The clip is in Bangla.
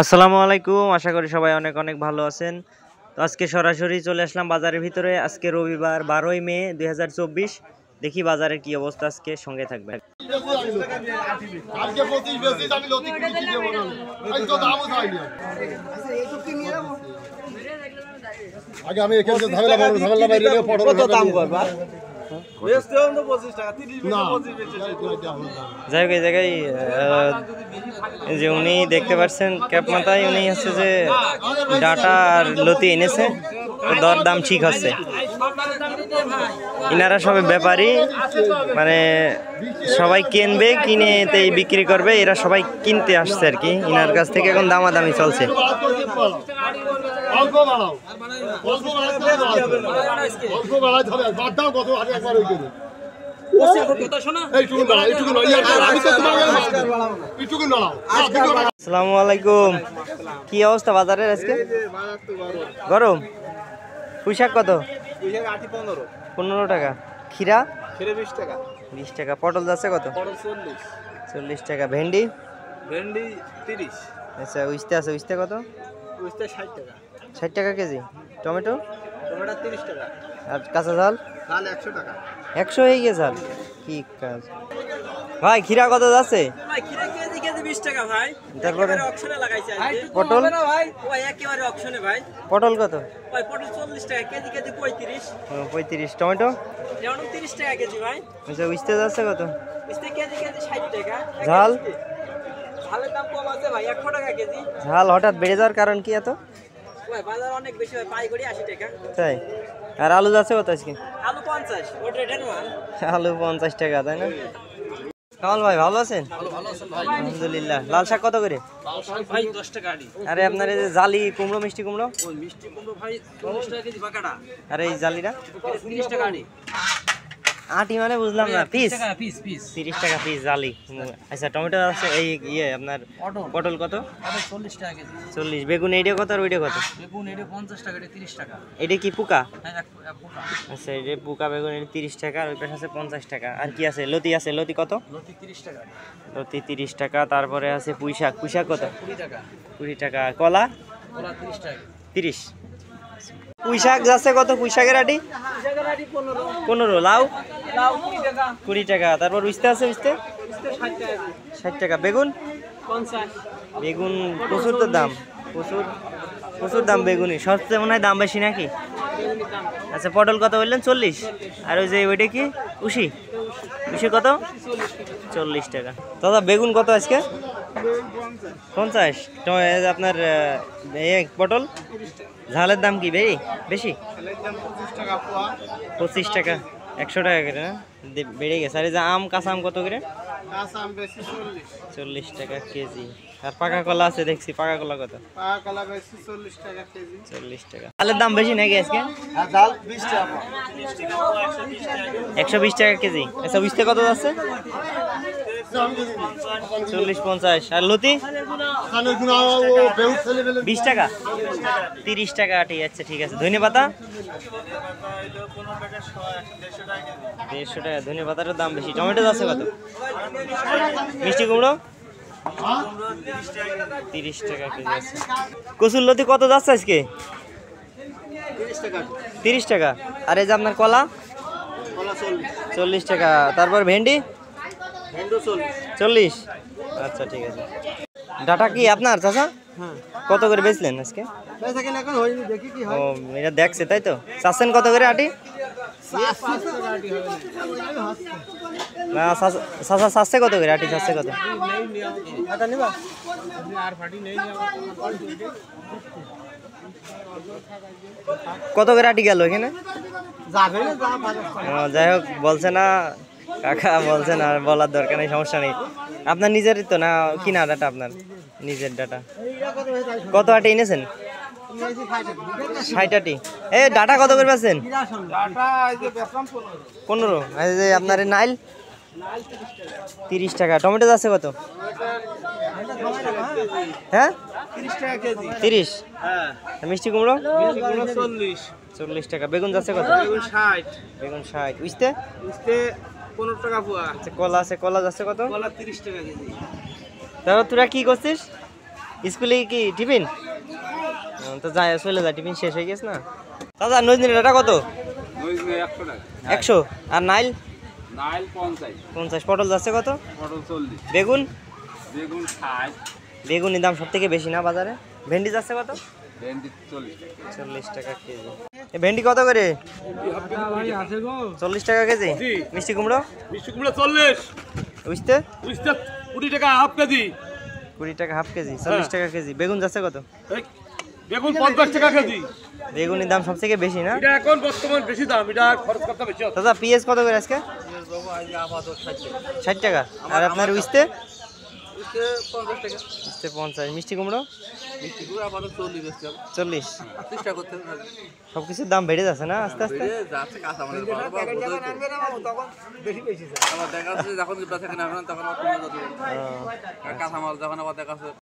আসসালামু আলাইকুম, আশা করি সবাই অনেক অনেক ভালো আছেন। তো আজকে সরাসরি চলে আসলাম বাজারের ভিতরে। আজকে রবিবার 12ই মে 2024। দেখি বাজারের কি অবস্থা, আজকে সঙ্গে থাকবেন। যাই হোক, এই জায়গায় যে উনি দেখতে পাচ্ছেন ক্যাপ মাথায়, উনি হচ্ছে যে ডাটা আর লতি এনেছে, দর দাম ঠিক হচ্ছে। ইনারা সবাই ব্যাপারী, মানে সবাই কিনবে, কিনে এতেই বিক্রি করবে। এরা সবাই কিনতে আসছে আর কি, ইনার কাছ থেকে এখন দামাদামি চলছে। আসসালামু আলাইকুম, কি অবস্থা বাজারের আজকে? গরম। পুঁইশাক কত? 15 টাকা। খিরা 20 টাকা। পটল যাচ্ছে কত? 40 টাকা। ভেন্ডি 30। আচ্ছা, উস্তে আছে, উস্তে কত? 60 টাকা কেজি। টমেটো 30 টাকা। আর কাঁচা ঝাল 100 টাকা। 100 হয়ে গেছে। আর কি কাজ ভাই, খিরা কত যাচ্ছে? কেজি 20 টাকা ভাই। তারপরে অকশনে লাগাইছে আজকে। পটল ওই একেবারে অকশনে ভাই। পটল কত? ওই পটল 40 টাকা কেজি, 35। 35। টমেটো 30 টাকা কেজি ভাই। আচ্ছা, উস্তে যাচ্ছে কত? কেজি 60 টাকা। ঝাল ঝালের দাম কম আছে ভাই, 100 টাকা কেজি। ঝাল হঠাৎ বেড়ে যাওয়ার কারণ কি এত? ভাই বাজার অনেক বেশি হয়, পাইকারি 80 টাকা। তাই? আর আলু যাচ্ছে কত আজকে? আলু 50, ওটা রেটের মাল। আলু 50 টাকা, তাই না? কামাল ভাই ভালো আছেন? আলহামদুলিল্লাহ। লাল শাক কত করে? ভাই 10 টাকা আড়ি। আরে আপনার এই যে জালি কুমড়ো, মিষ্টি কুমড়ো? ওই মিষ্টি কুমড়ো ভাই 40 টাকা কেজি বাকাটা। আরে এই জালিটা 30 টাকা আড়ি। আটি মানে বুঝলাম না, পিস? 30 টাকা পিস জালি। আচ্ছা, টমেটো আছে, এই আপনার পটল কত? 40 টাকা কেজি। 40। বেগুন এইটা কত আর ওইটা কত? বেগুন এটা 50 টাকা, এটা 30 টাকা। এটা কি পোকা? হ্যাঁ, এক পোকা। আচ্ছা, এটা পোকা বেগুন, এটা 30 টাকা। আর ওই পাশে আছে 50 টাকা। আর কি আছে? লতি আছে। লতি কত? লতি 30 টাকা। লতি 30 টাকা। তারপরে আছে পুঁইশাক। পুঁইশাক কত? 20 টাকা। 20 টাকা। কলা 30 টাকা। 30। পুঁইশাক যাচ্ছে কত? পুঁইশাকের আটি 15। লাউ 20 টাকা। 20 টাকা। তারপর উস্তে আছে, উস্তে 60 টাকা। বেগুন 50। বেগুন প্রচুর তো দাম, প্রচুর দাম বেগুনি। সবচেয়ে মনে হয় দাম বেশি নাকি? আচ্ছা, পটল কত বললেন? 40। আর ওই যে ওইটা কি উশি কত? 40 টাকা। দাদা বেগুন কত আজকে? 50। আপনার পটল ঝালের দাম কি বেশি? 25 টাকা। 100 টাকা করে না? বেড়ে গেছে। আর এই যে আম, কাঁচা আম কত করে? 40 টাকা কেজি। আর পাকা কলা আছে দেখছি, পাকা কলা কত? 40 টাকা। চালের দাম বেশি নাকি আজকে? 120 টাকা কেজি। আচ্ছা, উস্তে কত যাচ্ছে? 40-50। আর লতি 20 টাকা। 30 টাকা আটি। আচ্ছা, ঠিক আছে। ধনে পাতা 150 টাকা। ধনে পাতার দাম বেশি। টমেটো যাচ্ছে কত? মিষ্টি কুমড়ো 30 টাকা কেজি আছে। কচুর লতি কত যাচ্ছে আজকে? 30 টাকা। আর এই যে আপনার কলা 40 টাকা। তারপর ভেন্ডি 40। আচ্ছা, ঠিক আছে। ডাটা কি আপনার চাচা? কত করে বেচলেন আজকে? ও, এটা দেখছে তাই তো। চাচ্ছেন কত করে আটি? না, চাচা চাচ্ছে কত করে আটি? চাচ্ছে কত? কত করে আটি গেল এখানে? যাই হোক, বলছে না কাকা, বলছে না, বলার দরকার নেই, সমস্যা নেই। আপনার নিজেরই তো না কিনা ডাটা? আপনার নিজের ডাটা। কত আটি এনেছেন? 60 আটি। এ ডাটা কত করে বেচেন? 15। এই যে আপনার নাইল 30 টাকা। টমেটো যাচ্ছে কত? হ্যাঁ, 30। মিষ্টি কুমড়ো 40 টাকা। বেগুন যাচ্ছে কত? বেগুন 60। উস্তে 15 টাকা পোয়া। আচ্ছা, কলা আছে। কলা যাচ্ছে কত? কলা 30 টাকা কেজি। তারপর তোরা কি করছিস? স্কুলে কি টিফিন তো যায় চলে যায় টিফিন শেষ হয়ে গেছে না দাদা নজনি ডাটা কত 100 আর নাইল 50 পটল যাচ্ছে কত বেগুন বেগুনের দাম সব থেকে বেশি না বাজারে ভেন্ডি যাচ্ছে কত 40 টাকা কেজি ভেন্ডি কত করে 40 টাকা কেজি মিষ্টি কুমড়ো 40 বুঝতে 20 টাকা হাফ কেজি 20 টাকা হাফ কেজি 40 টাকা কেজি বেগুন যাচ্ছে কত বেগুন 50 টাকা কেজি বেগুনের দাম সব থেকে বেশি না এটা এখন বর্তমান বেশি দাম এটা খরচ করতে বেশি হচ্ছে দাদা পেঁয়াজ কত করে আজকে 60 টাকা আর আপনার উইস্তে 50 মিষ্টি কুমড়ো 40 সব কিছুর দাম বেড়ে যাচ্ছে না আস্তে আস্তে যখন